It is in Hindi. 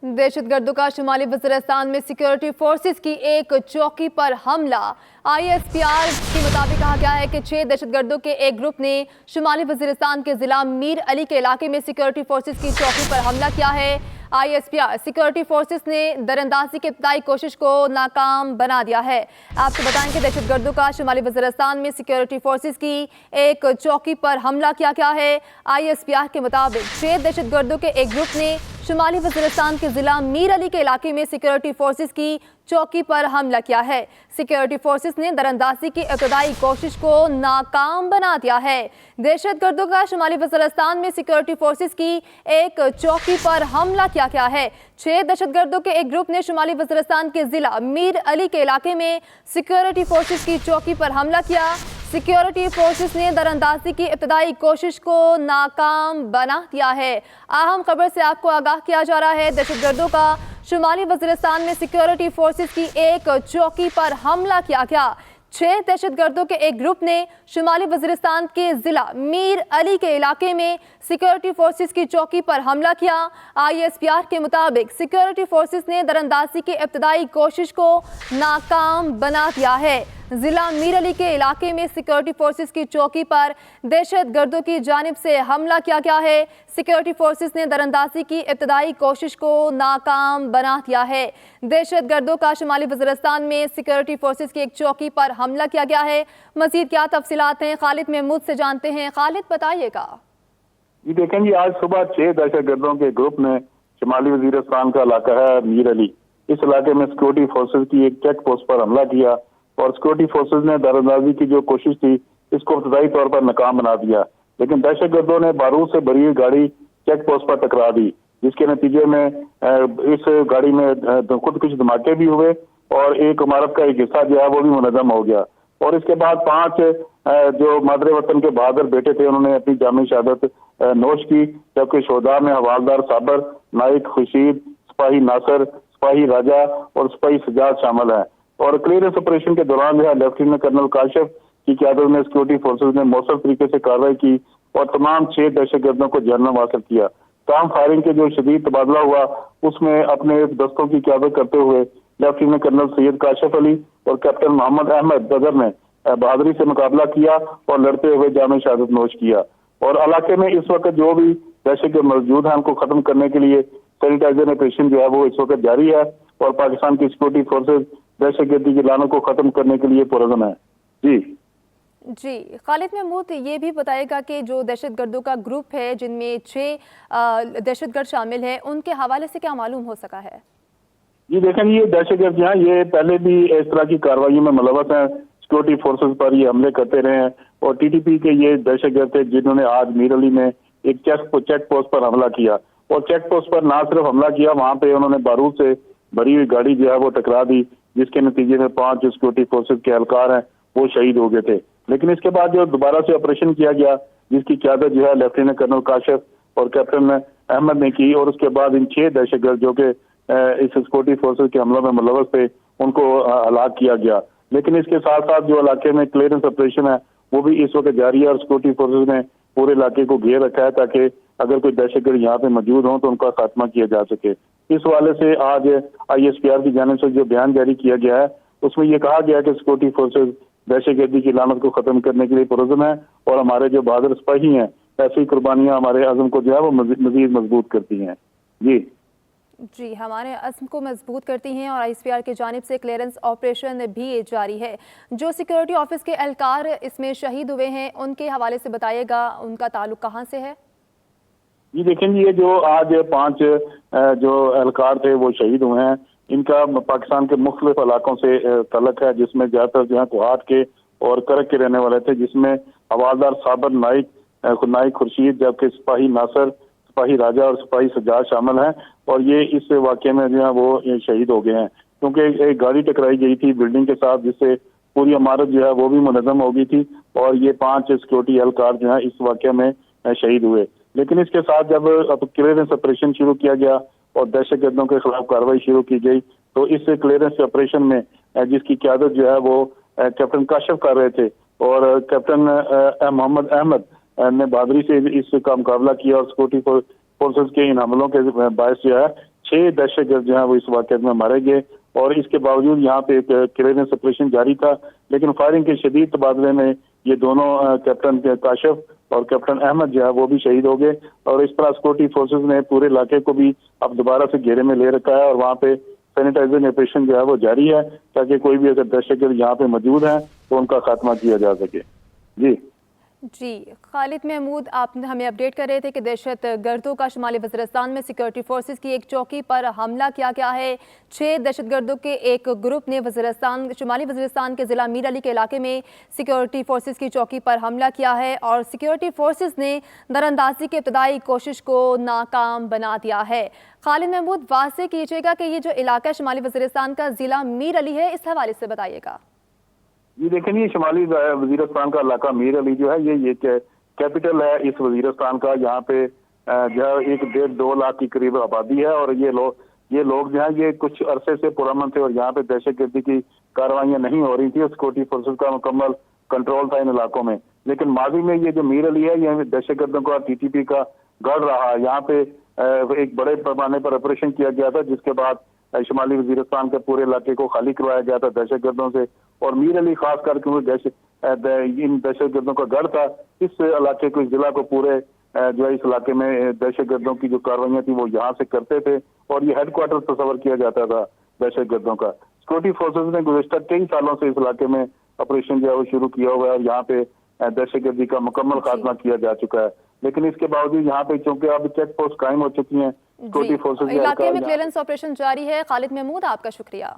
दहशतगर्दों का शुमाली वज़ीरिस्तान में सिक्योरिटी फोर्सेस की एक चौकी पर हमला। ISPR के मुताबिक कहा गया है कि 6 दहशतगर्दों के एक ग्रुप ने शुमाली वज़ीरिस्तान के जिला मीर अली के इलाके में सिक्योरिटी फोर्सेस की चौकी पर हमला किया है। ISPR सिक्योरिटी फोर्सेस ने दरअंदाजी की इब्तदाई कोशिश को नाकाम बना दिया है। आपको बताएं कि दहशतगर्दों का शुमाली वज़ीरिस्तान में सिक्योरिटी फोर्सेस की एक चौकी पर हमला किया गया है। ISPR के मुताबिक 6 दहशतगर्दों के एक ग्रुप ने शुमाली वज़ीरिस्तान के जिला मीर अली के इलाके में सिक्योरिटी फोर्सेस की चौकी पर हमला किया है। सिक्योरिटी फोर्सेस ने दरअंदाजी की इब्तदाई कोशिश को नाकाम बना दिया है। दहशतगर्दों का शुमाली वज़ीरिस्तान में सिक्योरिटी फोर्सेस की एक चौकी पर हमला किया गया है। 6 दहशतगर्दों के एक ग्रुप ने शुमाली वज़ीरिस्तान के जिला मीर अली के इलाके में सिक्योरिटी फोर्सेस की चौकी पर हमला किया। सिक्योरिटी फोर्सेस ने दरअंदाजी की इब्तदाई कोशिश को नाकाम बना दिया है। अहम खबर से आपको आगाह किया जा रहा है, दहशतगर्दों का शुमाली वज़ीरिस्तान में सिक्योरिटी फोर्सेस की एक चौकी पर हमला किया गया। 6 दहशतगर्दों के एक ग्रुप ने शुमाली वज़ीरिस्तान के जिला मीर अली के इलाके में सिक्योरिटी फोर्सेस की चौकी पर हमला किया। ISPR के मुताबिक सिक्योरिटी फोर्सेस ने दरअंदाजी की इब्तदाई कोशिश को नाकाम बना दिया है। जिला मीर अली के इलाके में सिक्योरिटी फोर्सेस की चौकी पर दहशतगर्दों की जानिब से हमला किया गया है। सिक्योरिटी फोर्सेस ने दरअंदाजी की इब्तदाई कोशिश को नाकाम बना दिया है। दहशतगर्दों का शुमाली वज़ीरिस्तान में सिक्योरिटी फोर्सेस की एक चौकी पर हमला किया गया है। मज़ीद क्या तफसीलात हैं, खालिद महमूद से जानते हैं। खालिद, बताइएगा। जी देखें जी, आज सुबह 6 दहशतगर्दों के ग्रुप ने शुमाली वज़ीरिस्तान का इलाका है मीर अली, इस इलाके में सिक्योरिटी फोर्सेस की एक चेक पोस्ट पर हमला किया और सिक्योरिटी फोर्सेस ने दरअंदाजी की जो कोशिश थी इसको इब्तदाई तौर पर नाकाम बना दिया। लेकिन दहशतगर्दों ने बारूद से भरी हुई गाड़ी चेक पोस्ट पर टकरा दी, जिसके नतीजे में इस गाड़ी में खुद कुछ धमाके भी हुए और एक इमारत का एक हिस्सा जो है वो भी मुनज़्ज़म हो गया। और इसके बाद 5 जो मादरे वतन के बहादुर बेटे थे उन्होंने अपनी जामी शहादत नोश की, जबकि शोहदा में हवालदार साबर, नाइक खुर्शीद, सिपाही नासर, सिपाही राजा और सिपाही सजाद शामिल हैं। और क्लियरेंस ऑपरेशन के दौरान जो है लेफ्टिनेंट कर्नल काशिफ की क़यादत में सिक्योरिटी फोर्सेज ने मौसर तरीके से कार्रवाई की और तमाम 6 दहशतगर्दों को जहन्नम हासिल किया। तमाम फायरिंग के जो शदीद तबादला हुआ उसमें अपने दस्तों की क़यादत करते हुए लेफ्टिनेंट कर्नल सैयद काशिफ अली और कैप्टन मोहम्मद अहमद बदर ने बहादुरी से मुकाबला किया और लड़ते हुए जाम शहादत नोश किया। और इलाके में इस वक्त जो भी दहशतगर्द मौजूद हैं उनको खत्म करने के लिए सैनिटाइजर ऑपरेशन जो है वो इस वक्त जारी है और पाकिस्तान की सिक्योरिटी फोर्सेज दहशतगर्दी की लानत को खत्म करने के लिए पुरअज़्म है। जी खालिद महमूद, ये भी बताएगा कि जो दहशतगर्दों का ग्रुप है जिनमें 6 दहशतगर्द शामिल हैं, उनके हवाले से क्या मालूम हो सका है? जी देखें, ये दहशतगर्द जो हैं ये पहले भी इस तरह की कार्रवाई में मुलव्वस हैं, सिक्योरिटी फोर्सेज पर ये हमले करते रहे हैं और TTP के ये दहशतगर्द थे जिन्होंने आज मीर अली में एक चेक पोस्ट पर हमला किया। और चेक पोस्ट पर ना सिर्फ हमला किया, वहां पे उन्होंने बारूद से भरी हुई गाड़ी जो है वो टकरा दी, जिसके नतीजे में 5 सिक्योरिटी फोर्सेज के एहलकार हैं वो शहीद हो गए थे। लेकिन इसके बाद जो दोबारा से ऑपरेशन किया गया जिसकी क़यादत जो है लेफ्टिनेंट कर्नल काशिफ और कैप्टन अहमद ने की और उसके बाद इन 6 दहशतगर्द जो कि इस सिक्योरिटी फोर्सेज के हमलों में मुलव्वस थे उनको हलाक किया गया। लेकिन इसके साथ साथ जो इलाके में क्लियरेंस ऑपरेशन है वो भी इस वक्त जारी है और सिक्योरिटी फोर्सेज ने पूरे इलाके को घेर रखा है ताकि अगर कोई दहशतगर्द यहाँ पे मौजूद हो तो उनका खात्मा किया जा सके। इस हवाले से आज ISPR की जानिब से जो बयान जारी किया गया है उसमें ये कहा गया कि सिक्योरिटी फोर्सेज दहशतगर्दी की लानत को खत्म करने के लिए पुरअज़्म है और हमारे जो बहादुर सिपाही हैं ऐसी कुर्बानियां हमारे अज़्म को जो है वो मजीद मजबूत करती हैं। जी हमारे अज़्म को मजबूत करती हैं और ISPR की जानिब से क्लियरेंस ऑपरेशन भी जारी है। जो सिक्योरिटी ऑफिस के एहलकार इसमें शहीद हुए हैं उनके हवाले से बताइएगा, उनका ताल्लुक कहाँ से है? जी देखें, ये जो आज 5 जो एहलकार थे वो शहीद हुए हैं, इनका पाकिस्तान के मुख्तलिफ इलाकों से तल्लुक है, जिसमें ज़्यादातर जो है कोहाट के और करक के रहने वाले थे, जिसमें हवालदार साबर, नाइक खुर्शीद, जबकि सिपाही नासर, सिपाही राजा और सिपाही सजाद शामिल हैं। और ये इस वाक़े में जो है वो शहीद हो गए हैं क्योंकि एक गाड़ी टकराई गई थी बिल्डिंग के साथ जिससे पूरी इमारत जो है वो भी मुनज़्ज़म हो गई थी और ये 5 सिक्योरिटी एहलकार जो है इस वाक़े में शहीद हुए। लेकिन इसके साथ जब अब क्लियरेंस ऑपरेशन शुरू किया गया और दहशतगर्दों के खिलाफ कार्रवाई शुरू की गई तो इस क्लियरेंस ऑपरेशन में जिसकी क़यादत जो है वो कैप्टन काशिफ कर रहे थे और कैप्टन मोहम्मद अहमद ने बहादुरी से इसका मुकाबला किया और सिक्योरिटी फोर्सेज के इन हमलों के बायस जो है 6 दहशतगर्द जो है वो इस वाक़े में मारे गए और इसके बावजूद यहाँ पे एक क्लियरेंस ऑपरेशन जारी था, लेकिन फायरिंग के शदीद तबादले में ये दोनों कैप्टन काशिफ और कैप्टन अहमद जो है वो भी शहीद हो गए। और इस तरह सिक्योरिटी फोर्सेस ने पूरे इलाके को भी अब दोबारा से घेरे में ले रखा है और वहाँ पे सैनिटाइजिंग ऑपरेशन जो है वो जारी है, ताकि कोई भी अगर दहशतगर्द यहाँ पे मौजूद है तो उनका खात्मा किया जा सके। जी खालिद महमूद, आप हमें अपडेट कर रहे थे कि दहशत गर्दों का शुमाली वज़ीरिस्तान में सिक्योरिटी फोर्सेस की एक चौकी पर हमला किया गया है। 6 दहशत गर्दों के एक ग्रुप ने शुमाली वज़ीरिस्तान के ज़िला मीर अली के इलाके में सिक्योरिटी फोर्सेस की चौकी पर हमला किया है और सिक्योरिटी फोर्सेस ने दरअंदाजी की इब्तदाई कोशिश को नाकाम बना दिया है। खालिद महमूद, वाज़ेह कीजिएगा कि ये जो इलाका शुमाली वज़ीरिस्तान का ज़िला मीर अली है, इस हवाले से बताइएगा। जी देखें, ये शुमाली वजीरस्तान का इलाका मीर अली जो है ये कैपिटल है इस वजीरस्तान का। यहाँ पे जो है 1.5-2 लाख की करीब आबादी है और ये लोग जो है ये कुछ अरसे से पुरअमन थे और यहाँ पे दहशतगर्दी की कार्रवाइयाँ नहीं हो रही थी और सिक्योरिटी फोर्सेज का मुकम्मल कंट्रोल था इन इलाकों में। लेकिन माजी में ये जो मीर अली है ये दहशतगर्दों का TTP का गढ़ रहा है। यहाँ पे एक बड़े पैमाने पर ऑपरेशन किया गया था, जिसके बाद शुमाली वजीरस्तान के पूरे इलाके को खाली करवाया गया था दहशतगर्दों से। और मीर अली खास करके इन दहशतगर्दों का गढ़ था। इस इलाके को, इस जिला को पूरे जो है इस इलाके में दहशतगर्दों की जो कार्रवाइयाँ थी वो यहाँ से करते थे और ये हेडक्वार्टर तस्वर किया जाता था दहशतगर्दों का। सिक्योरिटी फोर्सेज ने गुज़श्ता कई सालों से इस इलाके में ऑपरेशन जो है वो शुरू किया हुआ है और यहाँ पे दहशतगर्दी का मुकम्मल खात्मा किया जा चुका है। लेकिन इसके बावजूद यहाँ पे चूंकि अब चेक पोस्ट कायम हो चुकी हैं, सिक्योरिटी फोर्सेज इलाके में क्लियरेंस ऑपरेशन जारी है। खालिद महमूद, आपका शुक्रिया।